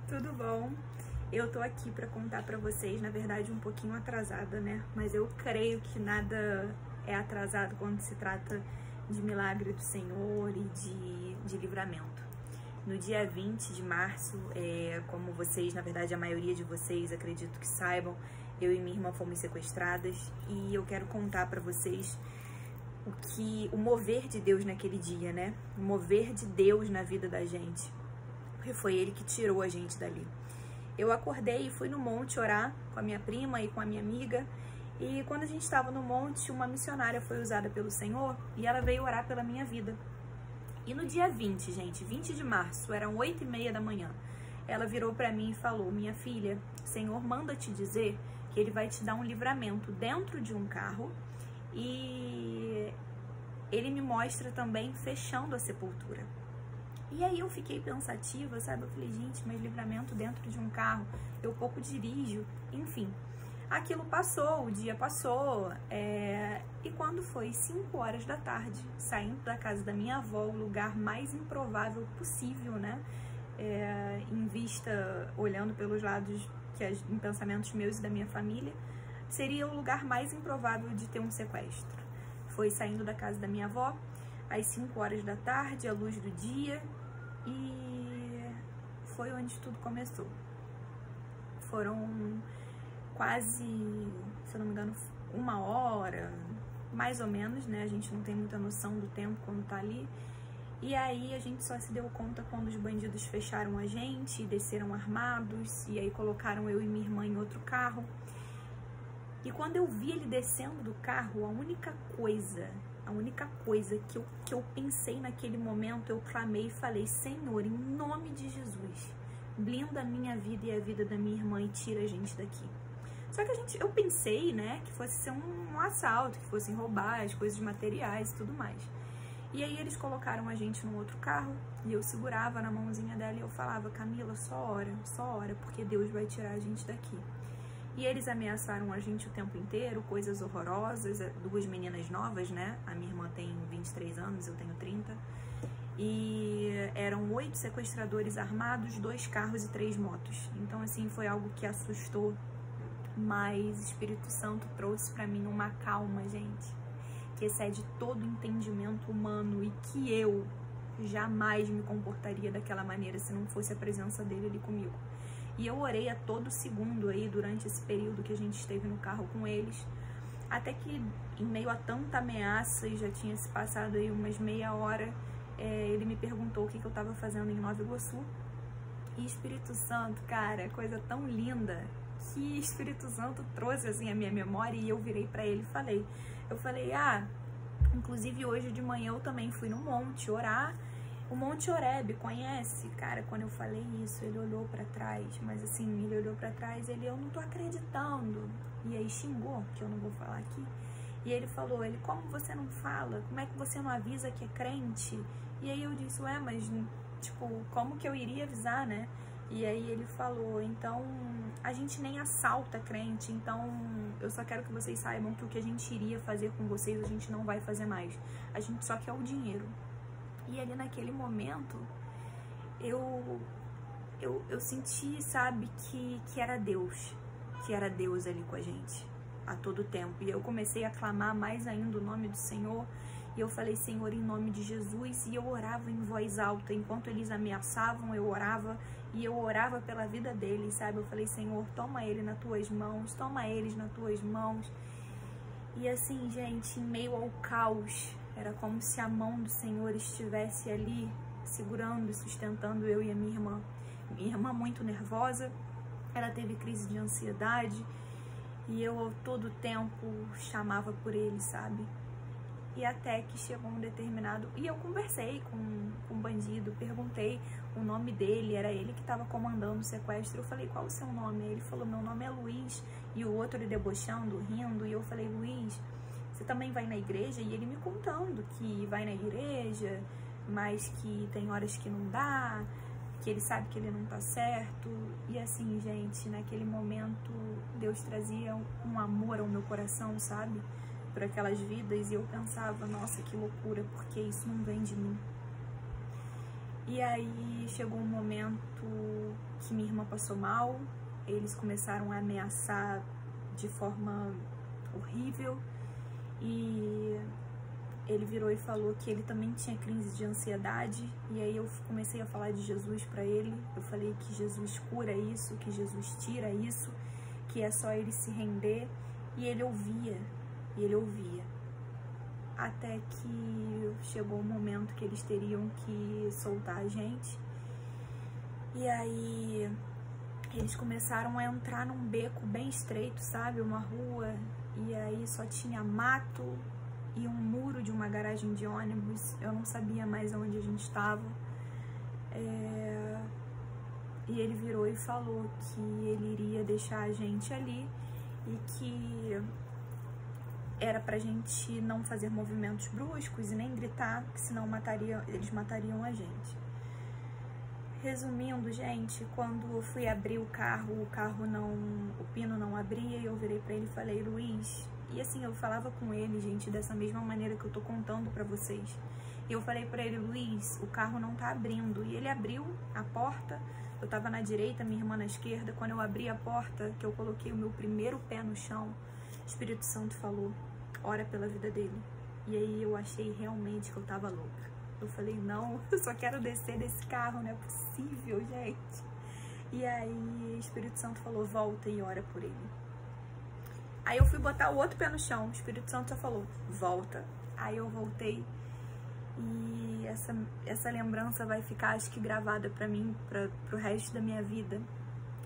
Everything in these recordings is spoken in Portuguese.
Tudo bom? Eu tô aqui pra contar pra vocês, na verdade um pouquinho atrasada, né? Mas eu creio que nada é atrasado quando se trata de milagre do Senhor e de livramento. No dia 20 de março, como vocês, na verdade a maioria de vocês, acredito que saibam, eu e minha irmã fomos sequestradas e eu quero contar pra vocês o mover de Deus naquele dia, né? O mover de Deus na vida da gente. Porque foi Ele que tirou a gente dali. Eu acordei e fui no monte orar com a minha prima e com a minha amiga. E quando a gente estava no monte, uma missionária foi usada pelo Senhor e ela veio orar pela minha vida. E no dia 20, gente, 20 de março, eram 8h30 da manhã, ela virou para mim e falou: minha filha, o Senhor manda te dizer que Ele vai te dar um livramento dentro de um carro e Ele me mostra também fechando a sepultura. E aí eu fiquei pensativa, sabe? Eu falei, gente, mas livramento dentro de um carro, eu pouco dirijo, enfim. Aquilo passou, o dia passou, e quando foi 5 horas da tarde, saindo da casa da minha avó, o lugar mais improvável possível, né? Em vista, olhando pelos lados, em pensamentos meus e da minha família, seria o lugar mais improvável de ter um sequestro. Foi saindo da casa da minha avó, às 5 horas da tarde, à luz do dia, e foi onde tudo começou. Foram quase, se eu não me engano, 1 hora, mais ou menos, né? A gente não tem muita noção do tempo quando tá ali. E aí a gente só se deu conta quando os bandidos fecharam a gente, desceram armados, e aí colocaram eu e minha irmã em outro carro. E quando eu vi ele descendo do carro, a única coisa que eu pensei naquele momento, eu clamei e falei: Senhor, em nome de Jesus, blinda a minha vida e a vida da minha irmã e tira a gente daqui. Só que eu pensei, né, que fosse ser um assalto, que fossem roubar as coisas materiais e tudo mais. E aí eles colocaram a gente num outro carro e eu segurava na mãozinha dela e eu falava: Camila, só ora, porque Deus vai tirar a gente daqui. E eles ameaçaram a gente o tempo inteiro, coisas horrorosas, 2 meninas novas, né? A minha irmã tem 23 anos, eu tenho 30. E eram 8 sequestradores armados, 2 carros e 3 motos. Então, assim, foi algo que assustou, mas o Espírito Santo trouxe pra mim uma calma, gente, que excede todo entendimento humano e que eu jamais me comportaria daquela maneira se não fosse a presença dele ali comigo. E eu orei a todo segundo aí durante esse período que a gente esteve no carro com eles, até que em meio a tanta ameaça, e já tinha se passado aí umas meia hora, ele me perguntou o que eu estava fazendo em Nova Iguaçu. E Espírito Santo, cara, coisa tão linda que Espírito Santo trouxe assim a minha memória, e eu virei para ele e eu falei, inclusive hoje de manhã eu também fui no monte orar. O Monte Horebe, conhece? Cara, quando eu falei isso, ele olhou pra trás, mas assim, ele olhou pra trás, eu não tô acreditando. E aí xingou, que eu não vou falar aqui. E ele falou, como você não fala? Como é que você não avisa que é crente? E aí eu disse, mas, tipo, como que eu iria avisar, né? E aí ele falou, então, a gente nem assalta crente, então eu só quero que vocês saibam que o que a gente iria fazer com vocês, a gente não vai fazer mais. A gente só quer o dinheiro. E ali naquele momento, eu senti, sabe, que era Deus ali com a gente, a todo tempo. E eu comecei a clamar mais ainda o nome do Senhor, e eu falei, Senhor, em nome de Jesus, e eu orava em voz alta, enquanto eles ameaçavam, eu orava, e eu orava pela vida deles, sabe? Eu falei, Senhor, toma ele nas tuas mãos, toma eles nas tuas mãos. E assim, gente, em meio ao caos, era como se a mão do Senhor estivesse ali, segurando e sustentando eu e a minha irmã. Minha irmã muito nervosa, ela teve crise de ansiedade, e eu todo tempo chamava por ele, sabe? E até que chegou um determinado... E eu conversei com um bandido, perguntei o nome dele, era ele que estava comandando o sequestro. Eu falei, qual o seu nome? Ele falou, meu nome é Luiz. E o outro debochando, rindo, e eu falei, Luiz, você também vai na igreja? E ele me contando que vai na igreja, mas que tem horas que não dá, que ele sabe que ele não tá certo. E assim, gente, naquele momento, Deus trazia um amor ao meu coração, sabe? Por aquelas vidas, e eu pensava, nossa, que loucura, porque isso não vem de mim. E aí chegou um momento que minha irmã passou mal, eles começaram a ameaçar de forma horrível, e ele virou e falou que ele também tinha crise de ansiedade. E aí eu comecei a falar de Jesus para ele. Eu falei que Jesus cura isso, que Jesus tira isso, que é só ele se render. E ele ouvia, e ele ouvia. Até que chegou o momento que eles teriam que soltar a gente. E aí eles começaram a entrar num beco bem estreito, sabe? Uma rua, e aí só tinha mato e um muro de uma garagem de ônibus. Eu não sabia mais onde a gente estava. E ele virou e falou que ele iria deixar a gente ali e que era pra gente não fazer movimentos bruscos e nem gritar, que senão eles matariam a gente. Resumindo, gente, quando eu fui abrir o pino não abria, e eu virei pra ele e falei: Luiz. E assim, eu falava com ele, gente, dessa mesma maneira que eu tô contando pra vocês. E eu falei pra ele: Luiz, o carro não tá abrindo. E ele abriu a porta, eu tava na direita, minha irmã na esquerda. Quando eu abri a porta, que eu coloquei o meu primeiro pé no chão, o Espírito Santo falou: ora pela vida dele. E aí eu achei realmente que eu tava louca. Eu falei: não, eu só quero descer desse carro, não é possível, gente. E aí o Espírito Santo falou: volta e ora por ele. Aí eu fui botar o outro pé no chão, o Espírito Santo só falou: volta. Aí eu voltei, e essa lembrança vai ficar, acho que, gravada pra mim, pro resto da minha vida.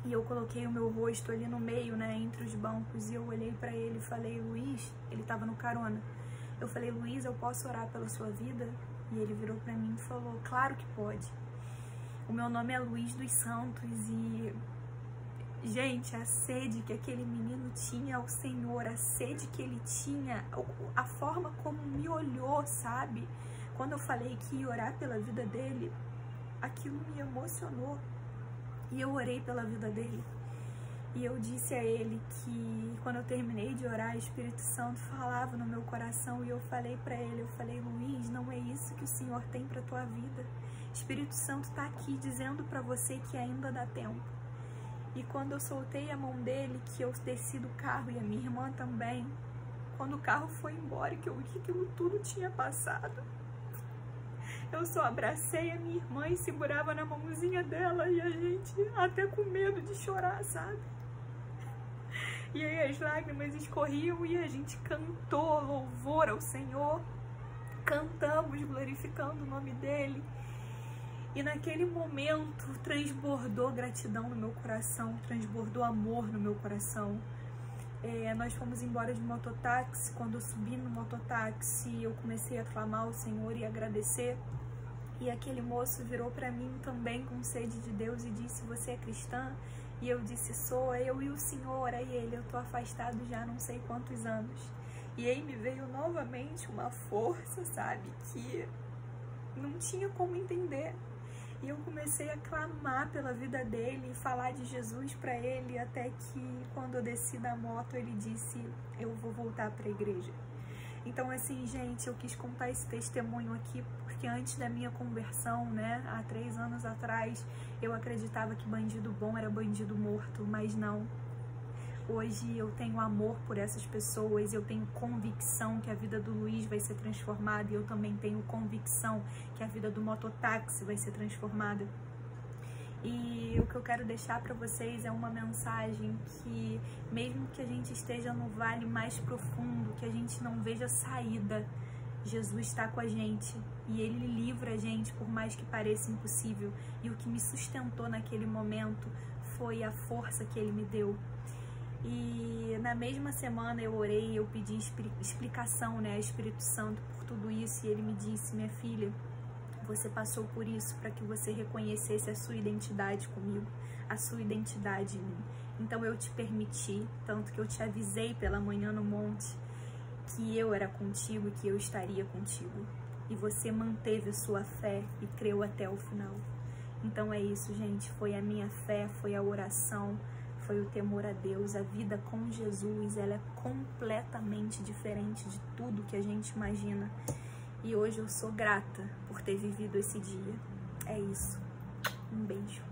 E eu coloquei o meu rosto ali no meio, né, entre os bancos, e eu olhei pra ele e falei: Luiz, ele tava no carona. Eu falei: Luiz, eu posso orar pela sua vida? E ele virou pra mim e falou: claro que pode. O meu nome é Luiz dos Santos. E, gente, a sede que aquele menino tinha ao Senhor, a sede que ele tinha, a forma como me olhou, sabe? Quando eu falei que ia orar pela vida dele, aquilo me emocionou. E eu orei pela vida dele. E eu disse a ele que, quando eu terminei de orar, o Espírito Santo falava no meu coração. E eu falei pra ele, eu falei: Luiz, não é isso que o Senhor tem pra tua vida. O Espírito Santo tá aqui dizendo pra você que ainda dá tempo. E quando eu soltei a mão dele, que eu desci do carro, e a minha irmã também, quando o carro foi embora, que eu vi que aquilo tudo tinha passado, eu só abracei a minha irmã e segurava na mãozinha dela, e a gente até com medo de chorar, sabe? E aí as lágrimas escorriam e a gente cantou louvor ao Senhor, cantamos glorificando o nome dele. E naquele momento transbordou gratidão no meu coração, transbordou amor no meu coração. Nós fomos embora de mototáxi. Quando eu subi no mototáxi, eu comecei a clamar ao Senhor e agradecer. E aquele moço virou para mim também com sede de Deus e disse: você é cristã? E eu disse: sou. Eu e o Senhor. Aí ele: eu tô afastado já não sei quantos anos. E aí me veio novamente uma força, sabe, que não tinha como entender. E eu comecei a clamar pela vida dele e falar de Jesus para ele, até que, quando eu desci da moto, ele disse: eu vou voltar para a igreja. Então, assim, gente, eu quis contar esse testemunho aqui porque antes da minha conversão, né, há 3 anos atrás, eu acreditava que bandido bom era bandido morto, mas não. Hoje eu tenho amor por essas pessoas, eu tenho convicção que a vida do Luiz vai ser transformada, e eu também tenho convicção que a vida do mototáxi vai ser transformada. E o que eu quero deixar para vocês é uma mensagem que, mesmo que a gente esteja no vale mais profundo, que a gente não veja saída, Jesus está com a gente e Ele livra a gente, por mais que pareça impossível. E o que me sustentou naquele momento foi a força que Ele me deu. E na mesma semana eu orei, eu pedi explicação, né, ao Espírito Santo por tudo isso, e ele me disse: minha filha, você passou por isso para que você reconhecesse a sua identidade comigo, a sua identidade em mim. Então eu te permiti, tanto que eu te avisei pela manhã no monte, que eu era contigo e que eu estaria contigo. E você manteve a sua fé e creu até o final. Então é isso, gente, foi a minha fé, foi a oração, foi o temor a Deus. A vida com Jesus, ela é completamente diferente de tudo que a gente imagina. E hoje eu sou grata por ter vivido esse dia. É isso. Um beijo.